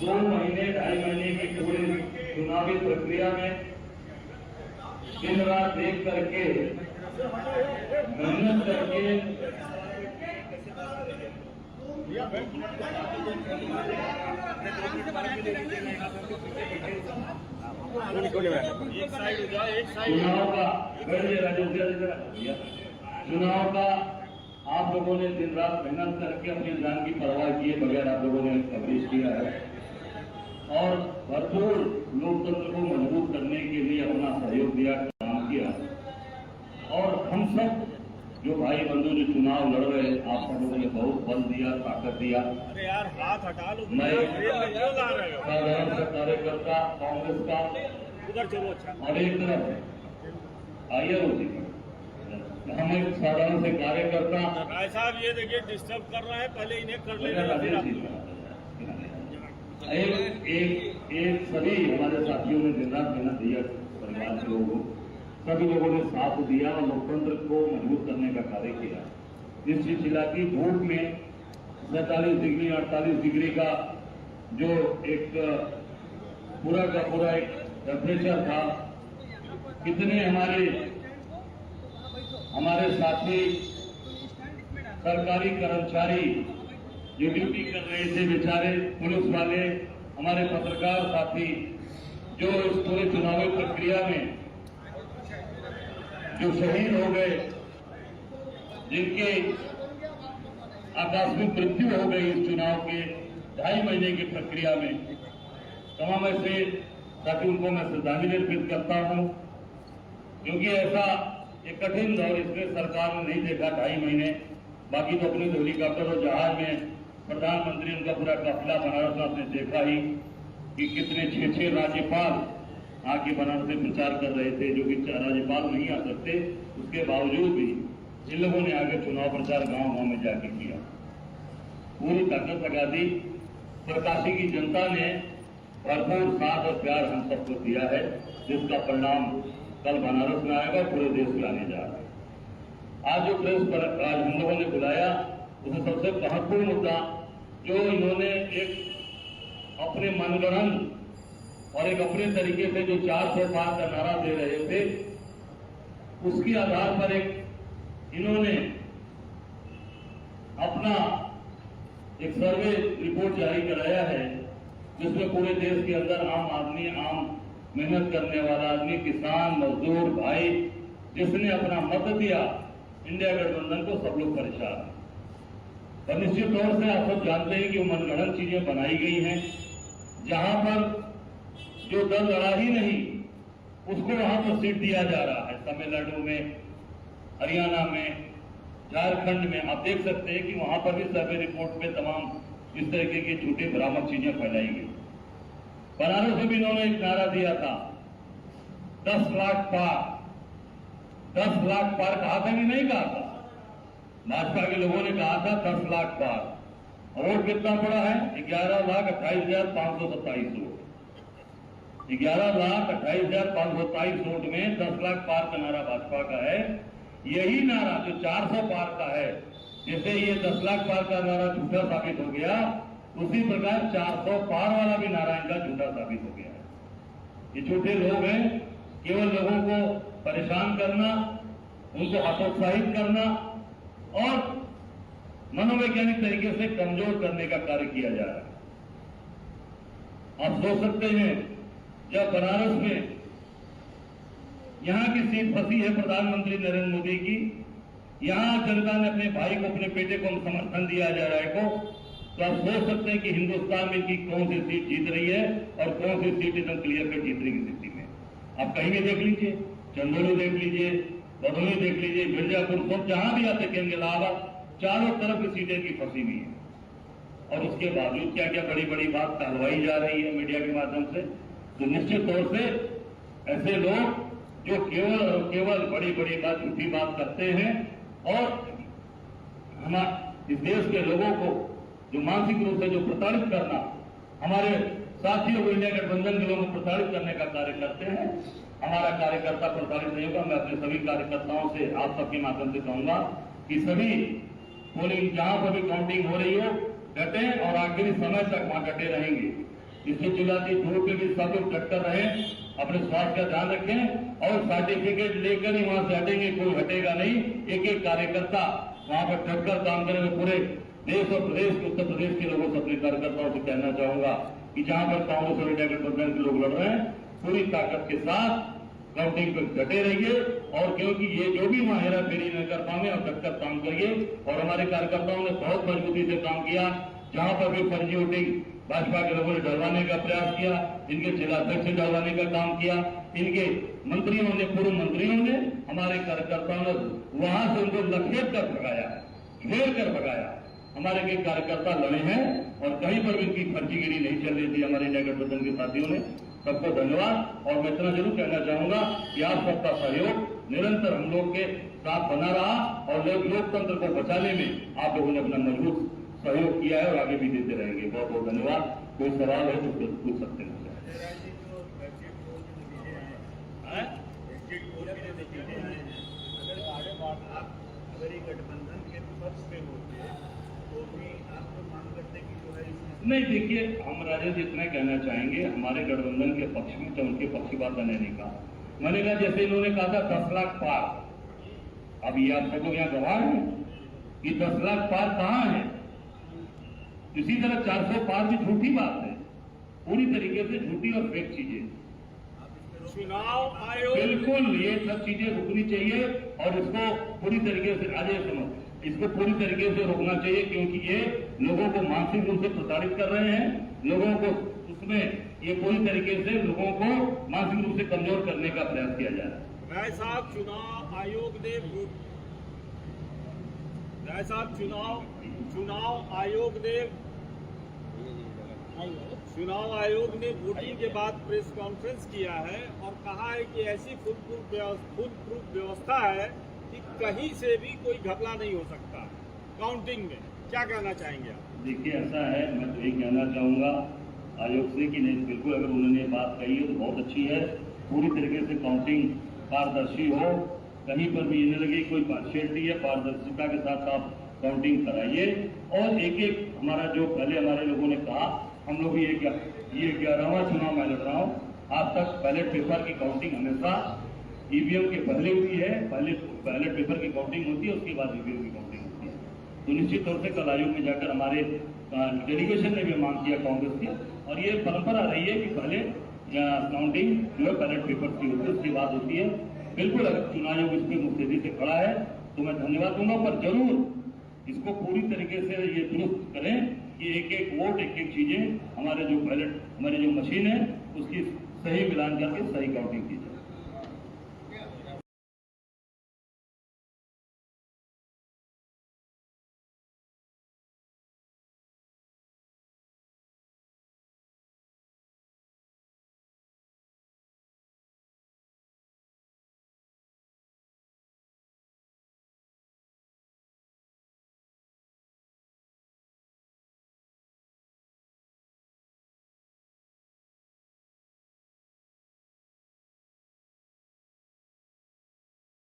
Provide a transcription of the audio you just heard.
2 महीने 2.5 महीने की पूरी चुनावी प्रक्रिया में दिन रात देख करके मेहनत करके चुनाव का आप लोगों ने दिन रात मेहनत करके अपनी जान की परवाह किए बगैर आप लोगों ने कवरेज किया है और भरपूर लोकतंत्र को मजबूत करने के लिए अपना सहयोग दिया, काम किया। और हम सब जो भाई बंधु जो चुनाव लड़ रहे हैं, आप सब लोगों ने बहुत बल दिया, ताकत दिया। अरे यार हाथ हटा लो। मैं साधारण सा कार्यकर्ता कांग्रेस का उधर चलो। अच्छा और एक तरफ आइए उसी हम एक साधारण से कार्यकर्ता। भाई साहब ये देखिए डिस्टर्ब कर रहा है, पहले इन्हें कर लेना। एक सभी हमारे साथियों ने दिन रात मेहनत दिया, परिवार के लोगों सभी लोगों ने साथ दिया और लोकतंत्र को मजबूत करने का कार्य किया। इस सिलसिला की धूप में 47 डिग्री 48 डिग्री का जो एक पूरा का पूरा एक टेम्परेचर था, कितने हमारे साथी सरकारी कर्मचारी जो ड्यूटी कर रहे थे, बेचारे पुलिस वाले, हमारे पत्रकार साथी जो इस पूरे चुनावी प्रक्रिया में जो शहीद हो गए, जिनके आकस्मिक मृत्यु हो गई इस चुनाव के 2.5 महीने की प्रक्रिया में, तमाम ऐसे ताकि उनको मैं श्रद्धांजलि अर्पित करता हूं, क्योंकि ऐसा एक कठिन दौर इसमें सरकार ने नहीं देखा 2.5 महीने। बाकी तो अपने हेलीकॉप्टर और जहाज में प्रधानमंत्री उनका पूरा काफिला बनारस में आपने देखा ही कि कितने 6 राज्यपाल आके बनारस में प्रचार कर रहे थे, जो कि राज्यपाल नहीं आ सकते, उसके बावजूद भी इन लोगों ने आगे चुनाव प्रचार गांव-गांव में जाके किया, पूरी ताकत लगा दी। प्रकाशी की जनता ने भरपूर साथ और प्यार हम सबको दिया है, जिसका परिणाम कल बनारस में आएगा, पूरे देश में आने जा रहा है। आज जो प्रेस पर आज हम लोगों ने बुलाया, उसमें सबसे महत्वपूर्ण मुद्दा जो इन्होंने एक अपने मनगढ़ंत और एक अपने तरीके से जो 400 पार का नारा दे रहे थे, उसके आधार पर एक इन्होंने अपना एक सर्वे रिपोर्ट जारी कराया है, जिसमें पूरे देश के अंदर आम आदमी, आम मेहनत करने वाला आदमी, किसान, मजदूर भाई, जिसने अपना मत दिया इंडिया गठबंधन को, सब लोग परेशान हैं। और निश्चित तौर से आप सब जानते हैं कि वो मनगढ़ंत चीजें बनाई गई हैं, जहां पर जो दल लड़ा ही नहीं उसको वहां पर सीट दिया जा रहा है। तमिलनाडु में, हरियाणा में, झारखंड में आप देख सकते हैं कि वहां पर भी सर्वे रिपोर्ट में तमाम इस तरीके की झूठी भ्रामक चीजें फैलाई गई। बनारस में भी इन्होंने एक नारा दिया था, 10 लाख पार। 10 लाख पार कहा था कि नहीं कहा था? भाजपा के लोगों ने कहा था 10 लाख पार। वोट कितना पड़ा है? 11,28,527 वोट। 11,28,527 वोट में 10 लाख पार का नारा भाजपा का है। यही नारा जो 400 पार का है, जैसे ये 10 लाख पार का नारा झूठा साबित हो गया, उसी प्रकार 400 पार वाला भी नारा इनका झूठा साबित हो गया है। ये झूठे लोग हैं, केवल लोगों को परेशान करना, उनको हतोत्साहित करना और मनोवैज्ञानिक तरीके से कमजोर करने का कार्य किया जा रहा है। आप सोच सकते हैं, जब बनारस में यहां की सीट फंसी है प्रधानमंत्री नरेंद्र मोदी की, यहां जनता ने अपने भाई को, अपने बेटे को समर्थन दिया जा रहा है को, तो आप सोच सकते हैं कि हिंदुस्तान में की कौन सी सीट जीत रही है और कौन सी सीट एकदम क्लियर कट जीतने की स्थिति में। आप कहीं भी देख लीजिए, चंदौली देख लीजिए, भदोही देख लीजिए, मिर्जापुर, सब जहां भी आते कहेंगे इलाहाबाद, चारों तरफ की सीटें की फंसी हुई है। और उसके बावजूद क्या क्या बड़ी बड़ी बात कहलवाई जा रही है मीडिया के माध्यम से। तो निश्चित तौर से ऐसे लोग जो केवल और केवल बड़ी बड़ी बात, झूठी बात करते हैं और हमारे इस देश के लोगों को जो मानसिक रूप से जो प्रताड़ित करना, हमारे साथियों को, इंडिया गठबंधन के लोगों को प्रताड़ित करने का कार्य करते हैं। हमारा कार्यकर्ता प्रताड़ित नहीं होगा। मैं अपने सभी कार्यकर्ताओं से आप सबके माध्यम से कहूंगा कि सभी पोलिंग जहां पर भी काउंटिंग हो रही हो, डटे और आखिरी समय तक वहां डटे रहेंगे। इससे चिल्लाती धूप में भी सब लोग डटकर रहे, अपने स्वास्थ्य का ध्यान रखें और सर्टिफिकेट लेकर ही वहां से हटेंगे, कोई हटेगा नहीं। एक एक कार्यकर्ता वहां पर डटकर काम करेंगे। पूरे देश और प्रदेश उत्तर प्रदेश के लोगों से, अपने कार्यकर्ताओं से कहना चाहूंगा कि जहां पर कांग्रेस और इंडिया गठबंधन के लोग लड़ रहे हैं, पूरी ताकत के साथ काउंटिंग पर डटे रहिए। और क्योंकि ये जो भी वहां हेरा फेरी न कर पाए और डटकर काम करिए। और हमारे कार्यकर्ताओं ने बहुत मजबूती से काम किया। जहां पर भी फर्जी वोटिंग भाजपा के लोगों ने डरवाने का प्रयास किया, इनके जिलाध्यक्ष से डरवाने का काम किया, इनके मंत्रियों ने, पूर्व मंत्रियों ने, हमारे कार्यकर्ताओं ने वहां से उनको लखेट कर भगाया, घेर कर भगाया। हमारे के कार्यकर्ता लड़े हैं और कहीं पर भी इनकी फर्जीगिरी नहीं चल रही थी हमारे इंडिया गठबंधन के साथियों ने। सबको धन्यवाद। और मैं इतना जरूर कहना चाहूंगा कि आप सबका सहयोग निरंतर हम लोग के साथ बना रहा और लोकतंत्र को बचाने में आप लोगों ने अपना मजबूत सहयोग किया है और आगे भी देते रहेंगे। बहुत बहुत धन्यवाद। कोई सवाल है तो पूछ सकते हैं। अगर ये गठबंधन के पक्ष में होते तो भी आप लोग मांग करते कि जो है नहीं, देखिए, हम राजेश इतना कहना चाहेंगे, हमारे गठबंधन के पक्ष में तो उनके पक्ष की बात मैंने नहीं कहा। मैंने कहा जैसे इन्होंने कहा था 10 लाख पार, अब ये आप सब लोग यहाँ गवाह हैं कि 10 लाख पार कहाँ है। इसी तरह 400 पार भी झूठी बात है, पूरी तरीके से झूठी और फेक चीजें। चुनाव आयोग बिल्कुल ये सब चीजें रुकनी चाहिए और इसको पूरी तरीके से आगे समझ, इसको पूरी तरीके से रोकना चाहिए, क्योंकि ये लोगों को मानसिक रूप से प्रताड़ित कर रहे हैं। लोगों को उसमें ये पूरी तरीके से लोगों को मानसिक रूप से कमजोर करने का प्रयास किया जा रहा है। राय साहब चुनाव आयोग ने चुनाव आयोग ने वोटिंग के बाद प्रेस कॉन्फ्रेंस किया है और कहा है कि ऐसी फुल प्रूफ व्यवस्था है कि कहीं से भी कोई घपला नहीं हो सकता काउंटिंग में। क्या कहना चाहेंगे आप? देखिए, ऐसा है, मैं तो यही कहना चाहूंगा आयोग से कि नहीं, बिल्कुल अगर उन्होंने ये बात कही है तो बहुत अच्छी है। पूरी तरीके से काउंटिंग पारदर्शी हो, कहीं पर भी ये नहीं लगे कोई पार्शियलिटी है, पारदर्शिता के साथ आप काउंटिंग कराइए। और एक एक हमारा जो पहले हमारे लोगों ने कहा, हम लोग ये 11वां चुनाव मैं लड़ रहा हूँ, आज तक बैलेट पेपर की काउंटिंग हमेशा ईवीएम के पहले हुई है। पहले बैलेट पेपर की काउंटिंग होती है, उसके बाद ईवीएम की काउंटिंग होती है। तो निश्चित तौर से कल आयोग में जाकर हमारे डेलीगेशन ने भी मांग किया कांग्रेस की, और ये परंपरा रही है कि पहले काउंटिंग जो है बैलेट पेपर की होती है, उसके बाद होती है। बिल्कुल अगर चुनाव आयोग इस पर मुस्तैदी से खड़ा है तो मैं धन्यवाद दूंगा, पर जरूर इसको पूरी तरीके से ये दुरुस्त करें कि एक एक वोट, एक एक चीजें हमारे जो बैलेट, हमारी जो मशीन है उसकी सही मिलान करके सही काउंटिंग की